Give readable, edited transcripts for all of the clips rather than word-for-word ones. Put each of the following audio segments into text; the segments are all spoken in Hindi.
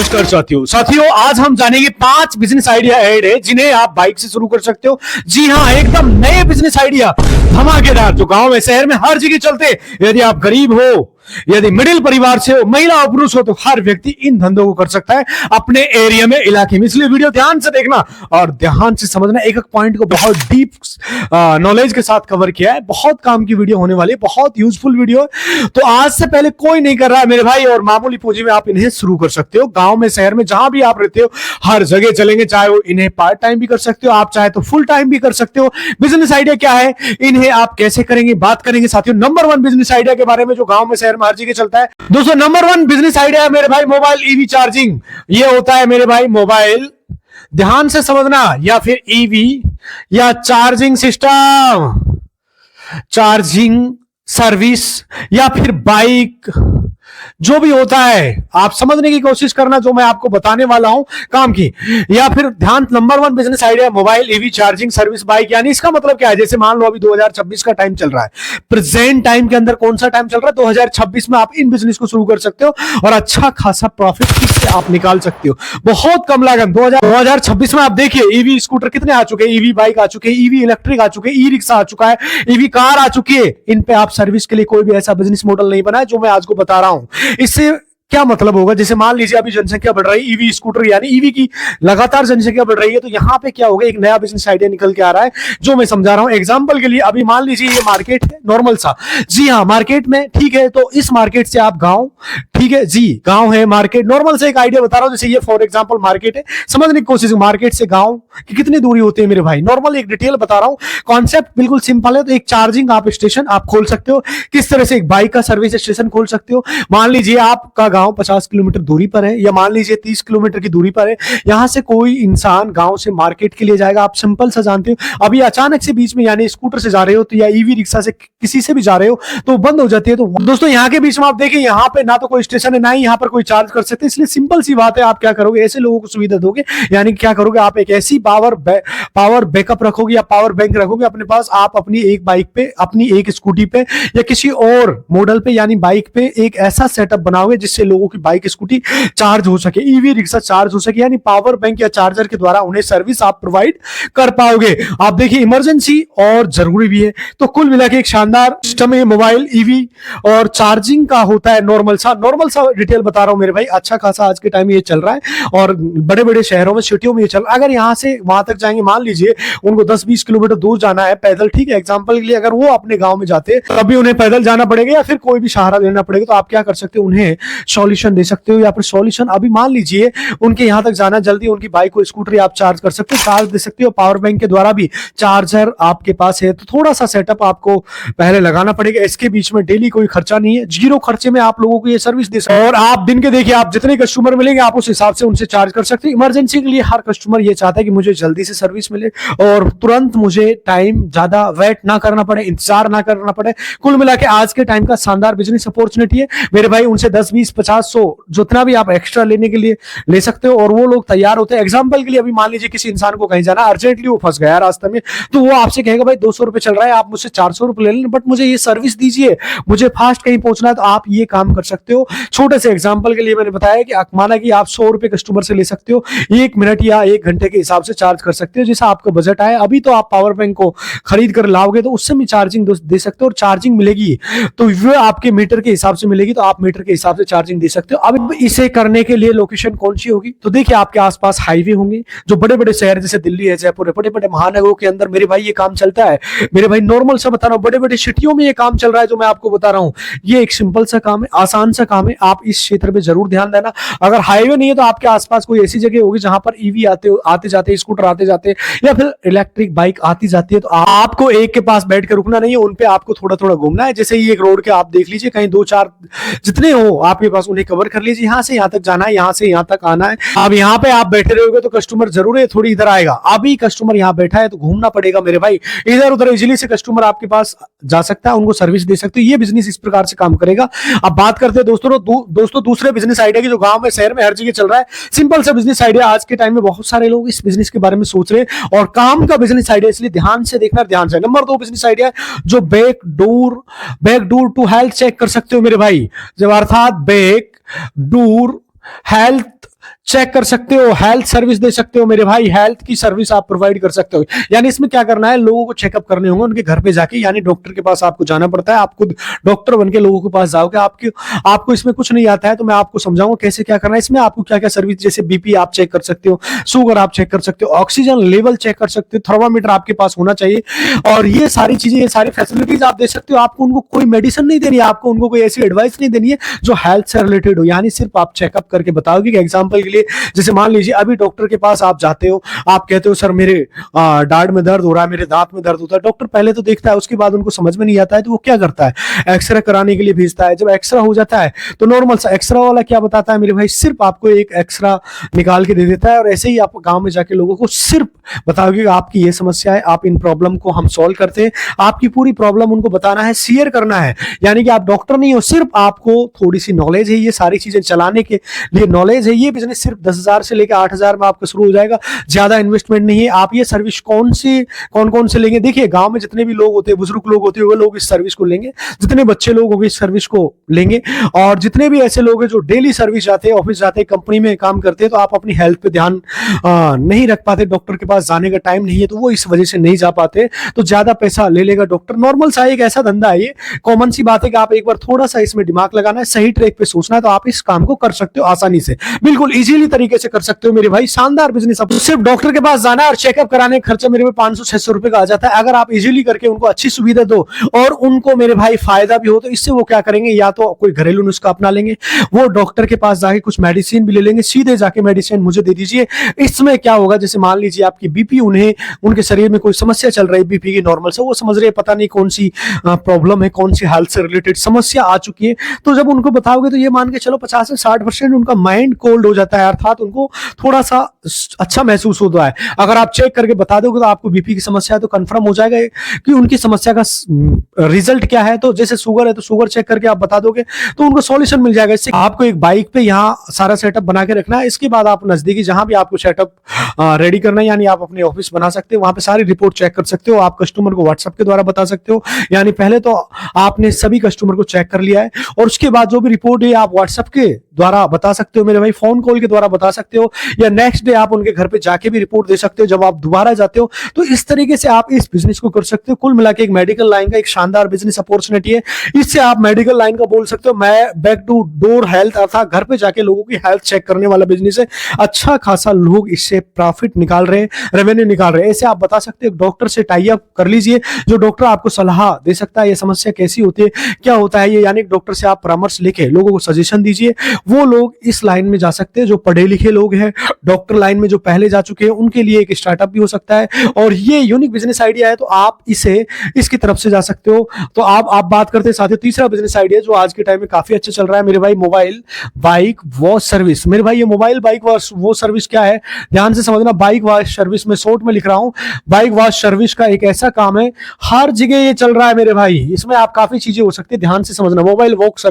नमस्कार साथियों आज हम जानेंगे 5 बिजनेस आइडिया ऐड है जिन्हें आप बाइक से शुरू कर सकते हो। जी हाँ, एकदम नए बिजनेस आइडिया, धमाकेदार, जो गांव में शहर में हर जगह चलते। यदि आप गरीब हो, यदि मिडिल परिवार से हो, महिला और पुरुष हो, तो हर व्यक्ति इन धंधों को कर सकता है अपने एरिया में, इलाके में। इसलिए वीडियो ध्यान से देखना और ध्यान से समझना। एक एक पॉइंट को बहुत डीप नॉलेज के साथ कवर किया है। बहुत काम की वीडियो होने वाली है, बहुत यूजफुल वीडियो है। तो आज से पहले कोई नहीं कर रहा है मेरे भाई, और मामूली पूंजी में आप इन्हें शुरू कर सकते हो। गांव में, शहर में, जहां भी आप रहते हो, हर जगह चलेंगे। चाहे वो इन्हें पार्ट टाइम भी कर सकते हो, आप चाहे तो फुल टाइम भी कर सकते हो। बिजनेस आइडिया क्या है, इन्हें आप कैसे करेंगे, बात करेंगे साथियों। नंबर 1 बिजनेस आइडिया के बारे में जो गांव में, शहर में हर जगह चलता है। दोस्तों, नंबर 1 बिजनेस आइडिया है मेरे भाई मोबाइल ईवी चार्जिंग। ये होता है मेरे भाई मोबाइल, ध्यान से समझना, या फिर ईवी या चार्जिंग सिस्टम, चार्जिंग सर्विस, या फिर बाइक, जो भी होता है आप समझने की कोशिश करना, जो मैं आपको बताने वाला हूं काम की। या फिर ध्यान, number 1 business idea mobile EV charging service bike. यानी इसका मतलब क्या है, जैसे मान लो अभी 2026 का टाइम चल रहा है, प्रेजेंट टाइम के अंदर कौन सा टाइम चल रहा है, 2026 में आप इन बिजनेस को शुरू कर सकते हो और अच्छा खासा प्रॉफिट इससे आप निकाल सकते हो, बहुत कम लागत। 2026 में आप देखिए ईवी स्कूटर कितने आ चुके हैं, ईवी बाइक आ चुके हैं, ईवी इलेक्ट्रिक आ चुके हैं, ई रिक्शा आ चुका है, ईवी कार आ चुकी है। इन पे आप सर्विस के लिए कोई भी ऐसा बिजनेस मॉडल नहीं बना है जो मैं आज को बता रहा हूं। इससे क्या मतलब होगा, जैसे मान लीजिए अभी जनसंख्या बढ़ रही है, ईवी स्कूटर यानी ईवी की लगातार जनसंख्या बढ़ रही है, तो यहां पे क्या होगा, एक नया बिजनेस आइडिया निकल के आ रहा है जो मैं समझा रहा हूं। एग्जांपल के लिए अभी मान लीजिए ये मार्केट है नॉर्मल सा, जी हाँ मार्केट में, ठीक है। तो इस मार्केट से आप गांव, ठीक है जी, गांव है, मार्केट, नॉर्मल से एक आइडिया बता रहा हूं। जैसे ये फॉर एग्जांपल मार्केट है, समझने की कोशिश, मार्केट से गांव की कितनी दूरी होती है मेरे भाई, नॉर्मल एक डिटेल बता रहा हूं। कॉन्सेप्ट बिल्कुल सिंपल है। तो एक चार्जिंग आप स्टेशन आप खोल सकते हो, किस तरह से एक बाइक का सर्विस स्टेशन खोल सकते हो। मान लीजिए आपका गांव 50 किलोमीटर दूरी पर है, या मान लीजिए 30 किलोमीटर की दूरी पर है। यहां से कोई इंसान गांव से मार्केट के लिए जाएगा, आप सिंपल सा जानते हो। अभी अचानक से बीच में, यानी स्कूटर से जा रहे हो तो, या ईवी रिक्शा से किसी से भी जा रहे हो तो बंद हो जाती है। तो दोस्तों यहाँ के बीच में आप देखिए, यहाँ पे ना तो कोई स्टेशन है, ना ही यहाँ पर कोई चार्ज कर सकते। इसलिए सिंपल सी बात है, आप क्या करोगे, ऐसे लोगों को सुविधा दोगे। यानी क्या करोगे, आप एक ऐसी पावर बैकअप रखोगे या पावर बैंक रखोगे अपने पास। आप अपनी एक बाइक पे, अपनी एक स्कूटी पे, या किसी और मॉडल पे यानी बाइक पे एक ऐसा सेटअप बनाओगे जिससे लोगों की बाइक स्कूटी चार्ज हो सके, ईवी रिक्शा चार्ज हो सके। यानी पावर बैंक या चार्जर के द्वारा उन्हें सर्विस आप प्रोवाइड कर पाओगे। आप देखिए, इमरजेंसी और जरूरी भी है। तो कुल मिला के एक शानदार सिस्टम है मोबाइल ईवी और चार्जिंग का होता है। नॉर्मल सा डिटेल बता रहा हूं मेरे भाई, अच्छा खासा आज के टाइम में ये चल रहा है और बड़े बड़े शहरों में, सिटियों में ये चल रहा है। अगर यहां से वहां तक जाएंगे, मान लीजिए उनको 10-20 किलोमीटर दूर जाना है पैदल, ठीक है, एग्जांपल के लिए, अगर वो अपने गांव में जाते तभी उन्हें पैदल जाना पड़ेगा या फिर कोई भी सहारा लेना पड़ेगा। तो आप क्या कर सकते हो, उन्हें सॉल्यूशन दे सकते हो। या फिर सॉल्यूशन, अभी मान लीजिए उनके यहां तक जाना जल्दी, उनकी बाइक को स्कूटर आप चार्ज कर सकते हो, चार्ज दे सकते हो। पावर बैंक के द्वारा भी चार्जर आपके पास है, तो थोड़ा सा सेटअप आपको पहले लगाना पड़ेगा। इसके बीच में डेली कोई खर्चा नहीं है, जीरो खर्चे में आप लोगों को ये सर्विस दे सकते हो। और आप दिन के देखिए, आप जितने कस्टमर मिलेंगे आप उस हिसाब से उनसे चार्ज कर सकते हो। इमरजेंसी के लिए हर कस्टमर ये चाहता है कि मुझे जल्दी से सर्विस मिले और तुरंत, मुझे टाइम ज्यादा वेट ना करना पड़े, इंतजार ना करना पड़े। कुल मिला के आज के टाइम का शानदार बिजनेस अपॉर्चुनिटी है मेरे भाई। उनसे 10, 20, 50, 100 जितना भी आप एक्स्ट्रा लेने के लिए ले सकते हो और वो लोग तैयार होते हैं। एग्जांपल के लिए अभी मान लीजिए किसी इंसान को कहीं जाना, अर्जेंटली वो फंस गया रास्ते में, तो वो आपसे कहेगा भाई 200 रुपए चल रहा है, आप मुझसे 400 रुपए ले लेना, बट मुझे ये सर्विस दीजिए, मुझे फास्ट कहीं पहुंचना है। तो आप ये काम कर सकते हो। छोटे से एग्जांपल के लिए मैंने बताया कि माना कि आप 100 रुपए कस्टमर से ले सकते हो, 1 मिनट या 1 घंटे के हिसाब से चार्ज कर सकते हो, जैसा आपका बजट आए। अभी तो आप पावर बैंक को खरीद कर लाओगे तो उससे भी चार्जिंग दे सकते हो, और चार्जिंग मिलेगी तो वो आपके मीटर के हिसाब से मिलेगी, तो आप मीटर के हिसाब से चार्जिंग दे सकते हो। अब इसे करने के लिए लोकेशन कौन सी होगी, तो देखिए आपके आसपास हाईवे होंगे, जो बड़े बड़े शहर जैसे दिल्ली है, जयपुर है, बड़े बड़े महानगरों के अंदर मेरे भाई ये काम चलता है। मेरे भाई नॉर्मल सा बता रहा हूं, बड़े बड़े सिटियों में ये काम चल रहा है जो मैं आपको बता रहा हूं। ये एक सिंपल सा काम है, आसान सा काम है। आप इस क्षेत्र में जरूर ध्यान देना। अगर हाईवे नहीं है तो आपके आसपास कोई ऐसी जगह होगी जहां पर ईवी आते जाते, स्कूटर आते जाते, या फिर इलेक्ट्रिक बाइक आती जाती है। तो आपको एक के पास बैठ कर रुकना नहीं है, उनपे आपको थोड़ा थोड़ा घूमना है। जैसे ही एक रोड के आप देख लीजिए, कहीं 2-4 जितने हो आपके पास, उन्हें कवर कर लीजिए। यहां से यहां तक जाना है, यहां से यहां तक आना है। अब यहाँ पे आप बैठे रहोगे तो कस्टमर जरूर है थोड़ी इधर आएगा। अभी कस्टमर यहाँ बैठा है तो घूमना पड़ेगा मेरे भाई, इधर उधर इजिली से कस्टमर आपके पास जा सकता है, उनको सर्विस दे सकते हो। ये बिजनेस इस प्रकार से काम करेगा। अब बात करते हैं दोस्तों दूसरे बिजनेस आइडिया की, जो गांव में, शहर में हर जगह चल रहा है। सिंपल सा बिजनेस आइडिया, आज के टाइम में बहुत सारे लोग इस बिजनेस के बारे में सोच रहे हैं और काम का बिजनेस आइडिया, इसलिए ध्यान से देखना, ध्यान से। नंबर 2 बिजनेस आइडिया, जो बैकडोर टू हेल्थ चेक कर सकते हो मेरे भाई, जब अर्थात बैकडोर हेल्थ चेक कर सकते हो, हेल्थ सर्विस दे सकते हो मेरे भाई, हेल्थ की सर्विस आप प्रोवाइड कर सकते हो। यानी इसमें क्या करना है, लोगों को चेकअप करने होंगे उनके घर पे जाके, यानी डॉक्टर के पास आपको जाना पड़ता है। आप खुद डॉक्टर बन के लोगों के पास जाओगे, आपको इसमें कुछ नहीं आता है तो मैं आपको समझाऊंगा कैसे क्या करना है। इसमें आपको क्या क्या सर्विस, जैसे बीपी आप चेक कर सकते हो, शुगर आप चेक कर सकते हो, ऑक्सीजन लेवल चेक कर सकते हो, थर्मामीटर आपके पास होना चाहिए। और ये सारी चीजें, ये सारी फैसिलिटीज आप दे सकते हो। आपको उनको कोई मेडिसिन नहीं देनी है, आपको उनको कोई ऐसी एडवाइस नहीं देनी है जो हेल्थ से रिलेटेड हो, यानी सिर्फ आप चेकअप करके बताओगे। कि एग्जांपल के लिए जैसे मान लीजिए अभी डॉक्टर के पास आप जाते हो, आप कहते हो सर मेरे दाढ़ में दर्द हो रहा है, मेरे दांत में दर्द होता है। डॉक्टर पहले तो देखता है, उसके बाद उनको समझ में नहीं आता है तो वो क्या करता है, एक्सरे कराने के लिए भेजता है। जब एक्सरा हो जाता है तो नॉर्मल सा एक्सरा वाला क्या बताता है मेरे भाई, सिर्फ आपको एक एक्सरा निकाल के दे देता है। और ऐसे ही आप गांव में जाके लोगों को सिर्फ बताओगे कि आपकी ये समस्या है, आप इन प्रॉब्लम को हम सॉल्व करते हैं। आपकी पूरी प्रॉब्लम उनको बताना है, शेयर करना है। यानी कि आप डॉक्टर नहीं हो, सिर्फ आपको थोड़ी सी नॉलेज है, ये सारी चीजें चलाने के लिए नॉलेज है। ये बिजनेस सिर्फ 10,000 से लेकर 8,000 में आपका शुरू हो जाएगा, ज्यादा इन्वेस्टमेंट नहीं है। आप ये सर्विस कौन कौन से लेंगे, देखिए गांव में जितने भी लोग होते हैं, बुजुर्ग लोग होते हैं, वो लोग इस सर्विस को लेंगे, जितने बच्चे लोग होंगे इस सर्विस को लेंगे, और जितने भी ऐसे लोग हैं जो डेली सर्विस जाते हैं, ऑफिस जाते हैं, कंपनी में काम करते हैं, तो आप अपनी हेल्थ पे ध्यान नहीं रख पाते, डॉक्टर के पास जाने का टाइम नहीं है, तो वो इस वजह से नहीं जा पाते, तो ज्यादा पैसा ले लेगा डॉक्टर। नॉर्मल सा एक ऐसा धंधा है, ये कॉमन सी बात है कि आप एक बार थोड़ा सा इसमें दिमाग लगाना है, सही ट्रैक पे सोचना है, तो आप इस काम को कर सकते हो आसानी से, बिल्कुल इजीली तरीके से कर सकते हो मेरे भाई। शानदार बिजनेस। अब सिर्फ डॉक्टर के पास जाना और चेकअप कराने का खर्चा मेरे 500-600 रुपए का आ जाता है। अगर आप इजीली करके उनको अच्छी सुविधा दो और उनको मेरे भाई फायदा भी हो, तो इससे वो क्या करेंगे, या तो कोई घरेलू नुस्खा अपना लेंगे, वो डॉक्टर के पास जाके कुछ मेडिसिन भी ले लेंगे, सीधे जाके मेडिसिन मुझे दे दीजिए। इसमें क्या होगा, जैसे मान लीजिए आपकी बीपी, उन्हें उनके शरीर में कोई समस्या चल रही है बीपी की नॉर्मल से, वो समझ रहे हैं पता नहीं कौन सी प्रॉब्लम है, कौन सी हेल्थ से रिलेटेड समस्या आ चुकी है। तो जब उनको बताओगे तो ये मान के चलो 50 से 60% उनका माइंड कोल्ड हो जाता है, अर्थात उनको थोड़ा सा अच्छा महसूस होता है। अगर आप चेक करके बता दोगे तो आपको बीपी की समस्या है तो कंफर्म हो जाएगा कि उनकी समस्या का रिजल्ट क्या है। तो जैसे शुगर है तो शुगर चेक करके आप बता दोगे तो उनको सॉल्यूशन मिल जाएगा। इससे आपको एक बाइक पे यहाँ सारा सेटअप बना के रखना है। इसके बाद आप नजदीकी जहां भी आपको सेटअप रेडी करना है, यानी आप अपने ऑफिस बना सकते हो, वहां पे सारी रिपोर्ट चेक कर सकते हो। आप कस्टमर को व्हाट्सएप के द्वारा बता सकते हो, यानी पहले तो आपने सभी कस्टमर को चेक कर लिया है, और उसके बाद जो भी रिपोर्ट है आप व्हाट्सएप के द्वारा बता सकते हो मेरे भाई, फोन कॉल के द्वारा बता सकते हो, या नेक्स्ट डे आप उनके घर पे जाके भी रिपोर्ट दे सकते हो जब आप दोबारा जाते हो। तो इस तरीके से आप इस बिजनेस को कर सकते हो। कुल मिला के एक मेडिकल लाइन का एक शानदार बिजनेस अपॉर्चुनिटी है। इससे आप मेडिकल लाइन का बोल सकते हो मैं बैक टू डोर हेल्थ, अर्थात घर पे जाके लोगों की हेल्थ चेक करने वाला बिजनेस है। अच्छा खासा लोग इससे प्रॉफिट निकाल रहे हैं, रेवेन्यू निकाल रहे हैं। ऐसे आप बता सकते हो डॉक्टर से टाई अप कर लीजिए, जो डॉक्टर आपको सलाह दे सकता है, ये समस्या कैसी होती है, क्या होता है ये, यानी डॉक्टर से आप परामर्श लेके लोगों को सजेशन दीजिए। वो लोग इस लाइन में जा सकते हैं जो पढ़े लिखे लोग हैं, डॉक्टर लाइन में जो पहले जा चुके हैं, उनके लिए एक स्टार्टअप भी हो सकता है। और ये यूनिक बिजनेस आइडिया है, तो आप इसे इसकी तरफ से जा सकते हो। तो आप बात करते हैं साथियों तीसरा बिजनेस आइडिया जो आज के टाइम में काफी अच्छा चल रहा है मेरे भाई, मोबाइल बाइक वॉश सर्विस। मेरे भाई ये मोबाइल बाइक वॉश सर्विस क्या है, ध्यान से समझना। बाइक वॉश सर्विस में शॉर्ट में लिख रहा हूं, बाइक वॉश सर्विस का एक ऐसा काम है, हर जगह ये चल रहा है मेरे भाई। इसमें आप काफी चीजें हो सकती है, ध्यान से समझना। मोबाइल वॉश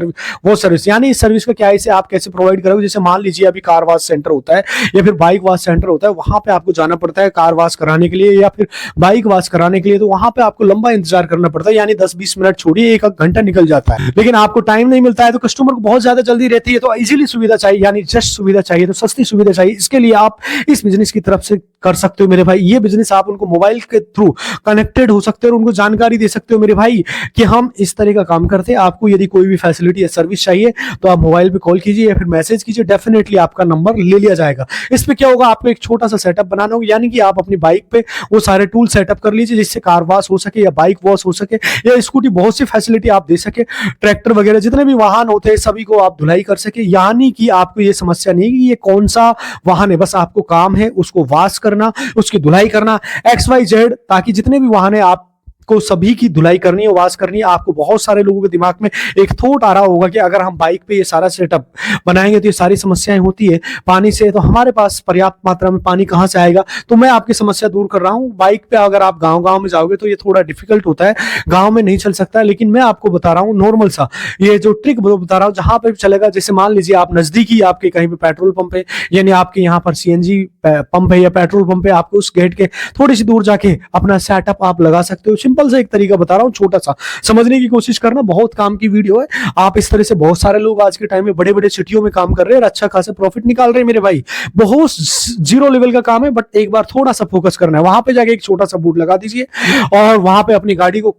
सर्विस यानी इस सर्विस का क्या है, इसे आप कैसे प्रोवाइड करोगे। जैसे मान लीजिए अभी कार वॉश सेंटर होता है या फिर बाइक वॉश सेंटर होता है, वहां पे आपको जाना पड़ता है कार वॉश कराने के लिए या फिर बाइक वॉश कराने के लिए, तो वहां पे आपको लंबा इंतजार करना पड़ता है, यानी 10-20 मिनट छोड़िए 1 घंटा निकल जाता है। लेकिन आपको टाइम नहीं मिलता है, तो कस्टमर को बहुत ज्यादा जल्दी रहती है, तो इजीली सुविधा चाहिए, यानी जस्ट सुविधा चाहिए, तो सस्ती सुविधा चाहिए। इसके लिए आप इस बिजनेस की तरफ से कर सकते हो मेरे भाई। ये बिजनेस आप उनको मोबाइल के थ्रू कनेक्टेड हो सकते हो और उनको जानकारी दे सकते हो मेरे भाई कि हम इस तरह का काम करते हैं। आपको यदि कोई भी फैसिलिटी या सर्विस चाहिए तो आप मोबाइल पे कॉल कीजिए या फिर मैसेज कीजिए, डेफिनेटली आपका नंबर ले लिया जाएगा। इस पे क्या होगा, आपको एक छोटा सा सेटअप बनाना होगा, यानी कि आप अपनी बाइक पे वो सारे टूल सेटअप कर लीजिए जिससे कार वॉश हो सके या बाइक वॉश हो सके या स्कूटी, बहुत सी फैसिलिटी आप दे सके। ट्रैक्टर वगैरह जितने भी वाहन होते हैं सभी को आप धुलाई कर सके, यानी कि आपको ये समस्या नहीं कि ये कौन सा वाहन है, बस आपको काम है उसको वॉश करना, उसकी धुलाई करना XYZ, ताकि जितने भी वाहन है आप को सभी की धुलाई करनी है, वॉश करनी है। आपको बहुत सारे लोगों के दिमाग में एक थॉट आ रहा होगा कि अगर हम बाइक पे ये सारा सेटअप बनाएंगे तो ये सारी समस्याएं होती है पानी से, तो हमारे पास पर्याप्त मात्रा में पानी कहां से आएगा। तो मैं आपकी समस्या दूर कर रहा हूं। बाइक पे अगर आप गांव में जाओगे तो ये थोड़ा डिफिकल्ट होता है, गांव में नहीं चल सकता है, लेकिन मैं आपको बता रहा हूं नॉर्मल सा ये जो ट्रिक बता रहा हूं जहां पर चलेगा। जैसे मान लीजिए आप नजदीकी आपके कहीं पे पेट्रोल पंप है, यानी आपके यहाँ पर CNG पंप है या पेट्रोल पंप है, आपको उस गेट के थोड़ी सी दूर जाके अपना सेटअप आप लगा सकते हो। सिंपल से एक तरीका बता रहा हूँ, छोटा सा, समझने की कोशिश करना, बहुत काम की वीडियो है। आप इस तरह से बहुत सारे लोग आज के टाइम में बड़े बड़े सिटियों में काम कर रहे हैं और अच्छा खासा प्रॉफिट निकाल रहे हैं मेरे भाई। बहुत जीरो लेवल का काम है, बट एक बार थोड़ा सा फोकस करना है। वहां पे जाके एक छोटा सा बोर्ड लगा दीजिए और वहां पे अपनी गाड़ी को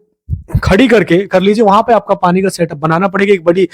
खड़ी करके कर लीजिए। वहां पे आपका पानी का सेटअप बनाना पड़ेगा, एक बड़ी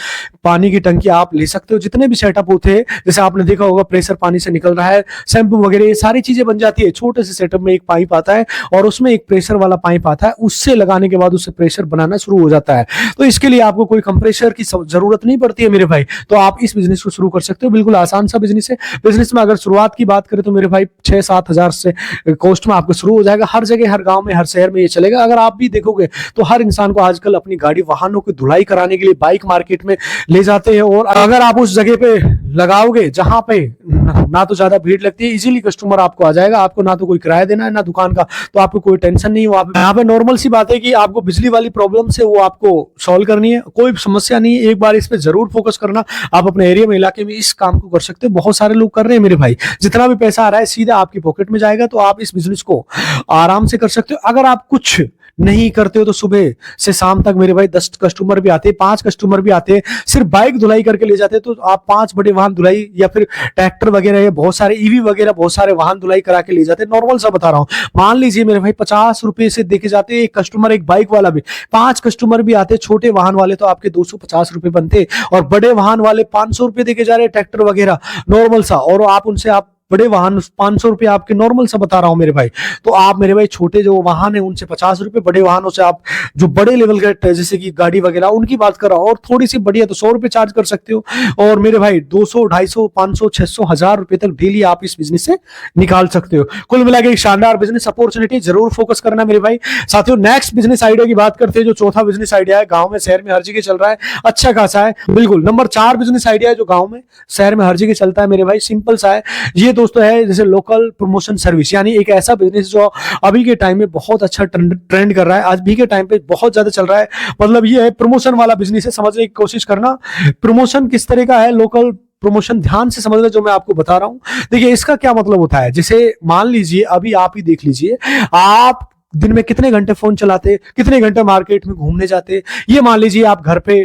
पानी की टंकी आप ले सकते हो। जितने भी सेटअप होते हैं, जैसे आपने देखा होगा प्रेशर पानी से निकल रहा है, शैम्पू वगैरह, ये सारी चीजें बन जाती है। छोटे से सेटअप में एक पाइप आता है और उसमें एक प्रेशर वाला पाइप आता है, उससे लगाने के बाद उससे प्रेशर बनाना शुरू हो जाता है। तो इसके लिए आपको कोई कंप्रेसर की जरूरत नहीं पड़ती है मेरे भाई। तो आप इस बिजनेस को शुरू कर सकते हो, बिल्कुल आसान सा बिजनेस है। बिजनेस में अगर शुरुआत की बात करें तो मेरे भाई 6-7 हजार से कॉस्ट में आपको शुरू हो जाएगा। हर जगह, हर गांव में, हर शहर में ये चलेगा। अगर आप भी देखोगे तो हर इंसान को आजकल अपनी गाड़ी, वाहनों की धुलाई कराने के लिए बाइक मार्केट में ले जाते हैं। और अगर आप उस जगह पे लगाओगे जहां पे ना तो ज्यादा भीड़ लगती है, इजीली कस्टमर आपको आ जाएगा। आपको ना तो कोई किराया देना है ना दुकान का, तो आपको कोई टेंशन नहीं है। यहाँ पे नॉर्मल सी बात है कि आपको बिजली वाली प्रॉब्लम से वो आपको सॉल्व करनी है, कोई समस्या नहीं है। एक बार इस पे जरूर फोकस करना। आप अपने एरिया में, इलाके में इस काम को कर सकते हो। बहुत सारे लोग कर रहे हैं मेरे भाई। जितना भी पैसा आ रहा है सीधा आपकी पॉकेट में जाएगा। तो आप इस बिजनेस को आराम से कर सकते हो। अगर आप कुछ नहीं करते हो तो सुबह से शाम तक मेरे भाई 10 कस्टमर भी आते हैं, 5 कस्टमर भी आते हैं, सिर्फ बाइक धुलाई करके ले जाते हैं। तो आप 5 बड़े वाहन धुलाई या फिर ट्रैक्टर वगैरह, बहुत सारे ईवी वगैरह, बहुत सारे वाहन धुलाई करा के ले जाते हैं। नॉर्मल सा बता रहा हूं। मान लीजिए मेरे भाई 50 रुपए से देखे जाते हैं एक कस्टमर, एक बाइक वाला भी। 5 कस्टमर भी आते, छोटे वाहन वाले तो आपके 250 रुपए बनते, और बड़े वाहन वाले 500 रुपए देके जा रहे हैं, ट्रैक्टर वगैरह नॉर्मल सा। और आप उनसे, आप बड़े वाहन 500 रुपए आपके, नॉर्मल सा बता रहा हूं मेरे भाई। तो आप मेरे भाई छोटे जो वाहन है उनसे 50 रुपए, बड़े वाहनों से आप जो बड़े लेवल के जैसे कि गाड़ी वगैरह उनकी बात कर रहा हूं, और थोड़ी सी बढ़िया तो 100 रुपए चार्ज कर सकते हो। और मेरे भाई 200, 250, 500, 600, 1000 रुपए तक डेली आप इस बिजनेस से निकाल सकते हो। कुल मिला के एक शानदार बिजनेस अपॉर्चुनिटी, जरूर फोकस करना मेरे भाई। साथियों, नेक्स्ट बिजनेस आइडिया की बात करते हैं। जो चौथा बिजनेस आइडिया है, गांव में, शहर में, हर जगह चल रहा है, अच्छा खासा है। बिल्कुल नंबर 4 बिजनेस आइडिया है जो गांव में, शहर में, हर जगह चलता है मेरे भाई। सिंपल सा है ये दोस्तों, है जैसे लोकल प्रमोशन सर्विस। यानी एक ऐसा बिजनेस जो अभी के टाइम में बहुत अच्छा ट्रेंड कर रहा है, आज भी के टाइम पे बहुत ज्यादा चल रहा है। मतलब ये है प्रमोशन वाला बिजनेस है। समझने की कोशिश करना, प्रमोशन किस तरह का है, लोकल प्रमोशन ध्यान से समझना जो मैं आपको बता रहा हूं। देखिए इसका क्या मतलब होता है। जैसे मान लीजिए, अभी आप ही देख लीजिए, आप दिन में कितने घंटे फोन चलाते, कितने घंटे मार्केट में घूमने जाते। ये मान लीजिए आप घर पे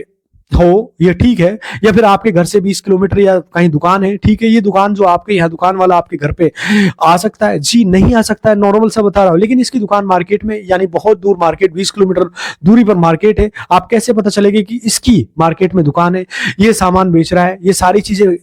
हो, ये ठीक है, या फिर आपके घर से 20 किलोमीटर या कहीं दुकान है, ठीक है। ये दुकान जो आपके यहाँ, दुकान वाला आपके घर पे आ सकता है? जी नहीं आ सकता है, नॉर्मल सा बता रहा हूं। लेकिन इसकी दुकान मार्केट में, यानी बहुत दूर मार्केट, 20 किलोमीटर दूरी पर मार्केट है। आप कैसे पता चलेगी कि इसकी मार्केट में दुकान है, ये सामान बेच रहा है, ये सारी चीजें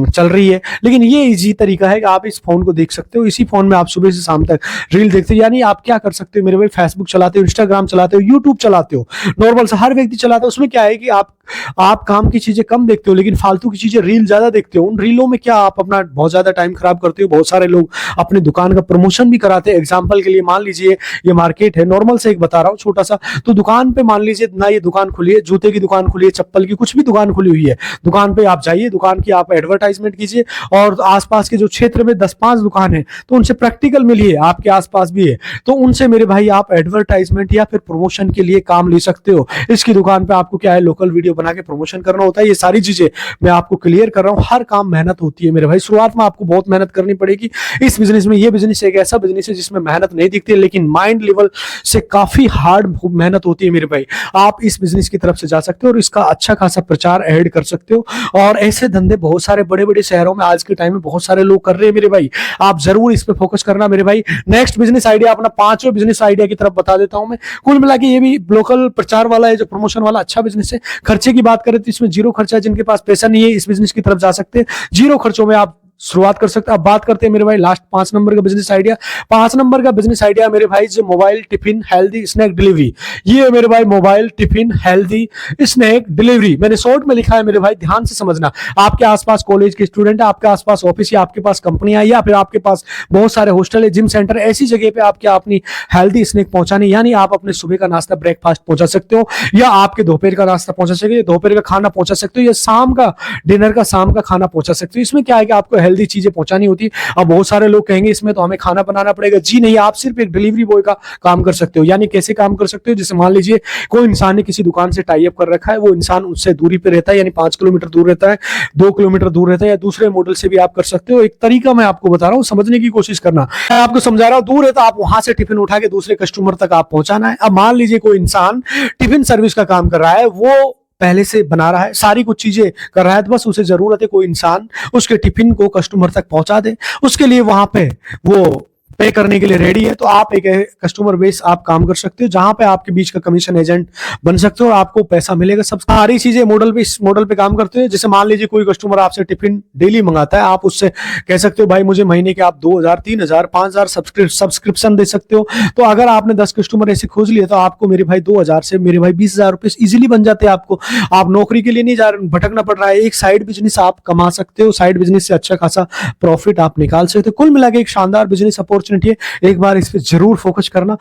चल रही है। लेकिन ये इजी तरीका है कि आप इस फोन को देख सकते हो। इसी फोन में आप सुबह से शाम तक रील देखते हो। यानी आप क्या कर सकते हो मेरे भाई, फेसबुक चलाते हो, इंस्टाग्राम चलाते हो, यूट्यूब चलाते हो, नॉर्मल सा हर व्यक्ति चलाता है। उसमें क्या है कि आप काम की चीजें कम देखते हो, लेकिन फालतू की चीजें रील ज्यादा देखते हो। उन रीलों में क्या आप अपना बहुत ज्यादा टाइम खराब करते हो। बहुत सारे लोग अपनी दुकान का प्रमोशन भी कराते हैं। एग्जाम्पल के लिए मान लीजिए ये मार्केट है, नॉर्मल से एक बता रहा हूँ छोटा सा। तो दुकान पे मान लीजिए ना, ये दुकान खुली है, जूते की दुकान खुली है, चप्पल की, कुछ भी दुकान खुली हुई है। दुकान पे आप जाइए, दुकान की आप एडवर्टाइजमेंट कीजिए, और आसपास के जो क्षेत्र में 10-5 दुकान है तो उनसे प्रैक्टिकल मिलिए, आपके आसपास भी है तो उनसे मेरे भाई आप एडवर्टाइजमेंट या फिर प्रमोशन के लिए काम ले सकते हो। इसकी दुकान पे आपको क्या है, लोकल वीडियो बना के प्रमोशन करना होता है। ये सारी चीजें मैं आपको क्लियर कर रहा हूं। हर काम मेहनत होती है मेरे भाई, शुरुआत में आपको बहुत मेहनत करनी पड़ेगी इस बिजनेस में। ये बिजनेस एक ऐसा बिजनेस है जिसमें मेहनत नहीं दिखती है, लेकिन माइंड लेवल से काफी हार्ड मेहनत होती है मेरे भाई। आप इस बिजनेस की तरफ से जा सकते हो और इसका अच्छा खासा प्रचार ऐड कर सकते हो। और ऐसे धंधे बहुत सारे बड़े बड़े शहरों में आज के टाइम में बहुत सारे लोग कर रहे हैं मेरे भाई। आप जरूर इस पे फोकस करना मेरे भाई। नेक्स्ट बिजनेस आइडिया, अपना 5वें बिजनेस आइडिया की तरफ बता देता हूं मैं। कुल मिला के ये भी लोकल प्रचार वाला है, जो प्रमोशन वाला अच्छा बिजनेस है। खर्चे की बात करें तो इसमें जीरो खर्चा है। जिनके पास पैसा नहीं है इस बिजनेस की तरफ जा सकते हैं, जीरो खर्चों में आप शुरुआत कर सकते हैं। अब बात करते हैं मेरे भाई लास्ट 5 नंबर का बिजनेस आइडिया। 5 नंबर का बिजनेस आइडिया मेरे भाई, जो mobile tiffin healthy snack delivery. ये मेरे भाई mobile tiffin healthy snack delivery मैंने शॉर्ट में लिखा है मेरे भाई, ध्यान से समझना। आपके आसपास कॉलेज के स्टूडेंट है, आपके आसपास ऑफिस, या आपके पास कंपनियां, या फिर आपके पास बहुत सारे हॉस्टल है, जिम सेंटर, ऐसी जगह पे आप क्या अपनी हेल्दी स्नैक पहुंचाने, यानी आप अपने सुबह का नाश्ता ब्रेकफास्ट पहुंचा सकते हो, या आपके दोपहर का नाश्ता पहुंचा सकते हो, दोपहर का खाना पहुंचा सकते हो, या शाम का डिनर का, शाम का खाना पहुंचा सकते हो। इसमें क्या है कि आपको हेल्दी चीजें पहुंचानी होती है। अब बहुत सारे लोग कहेंगे इसमें तो हमें खाना बनाना पड़ेगा। जी नहीं, आप सिर्फ एक डिलीवरी बॉय का काम कर सकते हो। यानी कैसे काम कर सकते हो, जैसे मान लीजिए कोई इंसान ने किसी दुकान से टाई अप कर रखा है, वो इंसान उससे दूरी पे रहता है, यानी 5 किलोमीटर दूर रहता है, 2 किलोमीटर दूर रहता है, या दूसरे मॉडल से भी आप कर सकते हो। एक तरीका मैं आपको बता रहा हूं, समझने की कोशिश करना। मैं आपको समझा रहा हूं, दूर है तो आप वहां से टिफिन उठा के दूसरे कस्टमर तक आप पहुंचाना है। अब मान लीजिए कोई इंसान टिफिन सर्विस का काम कर रहा है, वो पहले से बना रहा है, सारी कुछ चीजें कर रहा है, तो बस उसे जरूरत है कोई इंसान उसके टिफिन को कस्टमर तक पहुंचा दे। उसके लिए वहां पे वो पे करने के लिए रेडी है। तो आप एक कस्टमर बेस आप काम कर सकते हो, जहां पे आपके बीच का कमीशन एजेंट बन सकते हो और आपको पैसा मिलेगा। सब सारी चीजें मॉडल पे, इस मॉडल पे काम करते हैं। जैसे मान लीजिए कोई कस्टमर आपसे टिफिन डेली मंगाता है, आप उससे कह सकते हो भाई मुझे महीने के आप 2000, 3000, 5000 सब्सक्रिप्शन दे सकते हो। तो अगर आपने 10 कस्टमर ऐसे खोज लिए तो आपको मेरे भाई 2000 से मेरे भाई 20,000 रुपए इजिली बन जाते हैं। आपको, आप नौकरी के लिए नहीं जा रहे, भटकना पड़ रहा है। एक साइड बिजनेस आप कमा सकते हो, साइड बिजनेस से अच्छा खासा प्रॉफिट आप निकाल सकते हो। कुल मिला के एक शानदार बिजनेस अपॉर्चुनिटी है, एक बार इस पे जरूर फोकस करना।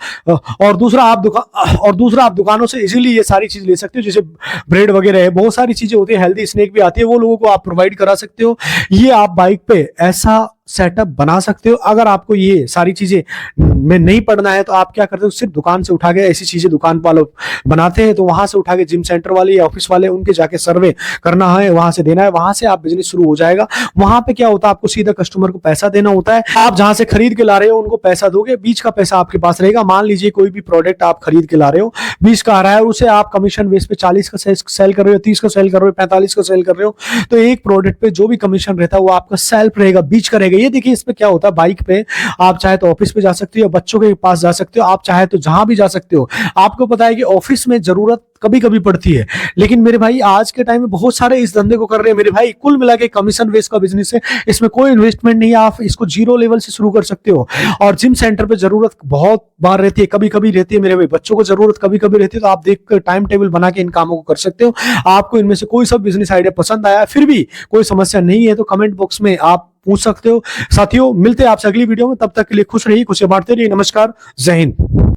और दूसरा आप दुकानों से इजीली ये सारी चीज ले सकते हो, जैसे ब्रेड वगैरह है, बहुत सारी चीजें होती है, हेल्दी स्नैक भी आती है, वो लोगों को आप प्रोवाइड करा सकते हो। ये आप बाइक पे ऐसा सेटअप बना सकते हो। अगर आपको ये सारी चीजें में नहीं पढ़ना है तो आप क्या करते हो, सिर्फ दुकान से उठा के, ऐसी चीजें दुकान वाले बनाते हैं तो वहां से उठा के जिम सेंटर वाले या ऑफिस वाले उनके जाके सर्वे करना है, वहां से देना है, वहां से आप बिजनेस शुरू हो जाएगा। वहां पे क्या होता है, आपको सीधा कस्टमर को पैसा देना होता है। आप जहां से खरीद के ला रहे हो उनको पैसा दोगे, बीच का पैसा आपके पास रहेगा। मान लीजिए कोई भी प्रोडक्ट आप खरीद के ला रहे हो, 20 का आ रहा है, उसे आप कमीशन बेस पे 40 का सेल कर रहे हो, 30 का सेल कर रहे हो, 45 का सेल कर रहे हो, तो एक प्रोडक्ट पे जो भी कमीशन रहता है वो आपका सेल्फ रहेगा, बीच का रहेगा। ये देखिए इसमें क्या होता है, बाइक पे आप चाहे तो ऑफिस पे जा सकते हो या बच्चों के पास जा सकते हो, आप चाहे तो जहां भी जा सकते हो। आपको पता है कि ऑफिस में जरूरत कभी कभी पड़ती है, लेकिन मेरे भाई आज के टाइम में बहुत सारे इस धंधे को कर रहे हैं मेरे भाई। कुल मिला के कमीशन बेस का बिजनेस है, इसमें कोई इन्वेस्टमेंट नहीं है, आप इसको जीरो लेवल से शुरू कर सकते हो। और जिम सेंटर पे जरूरत बहुत बार रहती है, कभी कभी रहती है मेरे भाई, बच्चों को जरूरत कभी कभी रहती है, तो आप देख कर टाइम टेबल बना के इन कामों को कर सकते हो। आपको इनमें से कोई सा बिजनेस आइडिया पसंद आया, फिर भी कोई समस्या नहीं है तो कमेंट बॉक्स में आप पूछ सकते हो। साथियों, मिलते हैं आपसे अगली वीडियो में, तब तक के लिए खुश रहिए, खुशियां बांटते रहिए। नमस्कार, जय हिंद।